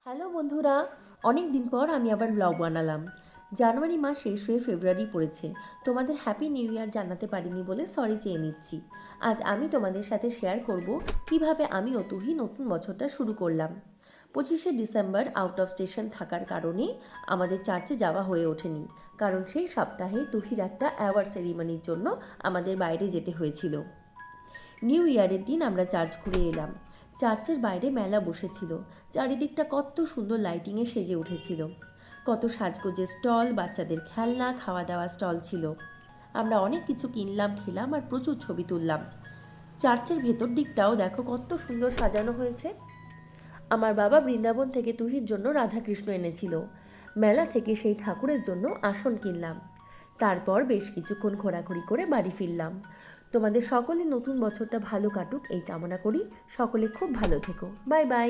Hello বন্ধুরা, অনেক দিন পর আমি আবার ব্লগ বানালাম। জানুয়ারি মাস শেষ হয়ে ফেব্রুয়ারি পড়েছে। তোমাদের হ্যাপি নিউ ইয়ার জানাতে পারিনি বলে সরি চেয়ে নিচ্ছি। আজ আমি তোমাদের সাথে শেয়ার করব কিভাবে আমি ও তুহি নতুন বছরটা শুরু করলাম। 25শে ডিসেম্বর আউট অফ স্টেশন থাকার কারণে আমাদের চার্চে যাওয়া হয়ে ওঠেনি, কারণ সেই সপ্তাহে তুহির একটা অ্যাওয়ার্ড সেরিমনির জন্য আমাদের বাইরে যেতে হয়েছিল। নিউ ইয়ারের দিন আমরা চার্চ ঘুরে এলাম। চার্চের বাইরে মেলা বসেছিল। চারিদিকটা কত সুন্দর লাইটিংয়ে সেজে উঠেছিল। কত সাজগোজের স্টল, বাচ্চাদের খেলনা, খাওয়া দাওয়া স্টল ছিল। আমরা অনেক কিছু কিনলাম, খেলাম আর প্রচুর ছবি তুললাম। চার্চের ভেতর দিকটাও দেখো কত সুন্দর সাজানো হয়েছে। আমার বাবা বৃন্দাবন থেকে তুহির জন্য রাধাকৃষ্ণ এনেছিল। মেলা থেকে সেই ঠাকুরের জন্য আসন কিনলাম। তারপর বেশ কিছুক্ষণ ঘোরাঘুরি করে বাড়ি ফিরলাম। তোমাদের সকলে নতুন বছরটা ভালো কাটুক এই কামনা করি। সকলে খুব ভালো থেকো। Bye bye.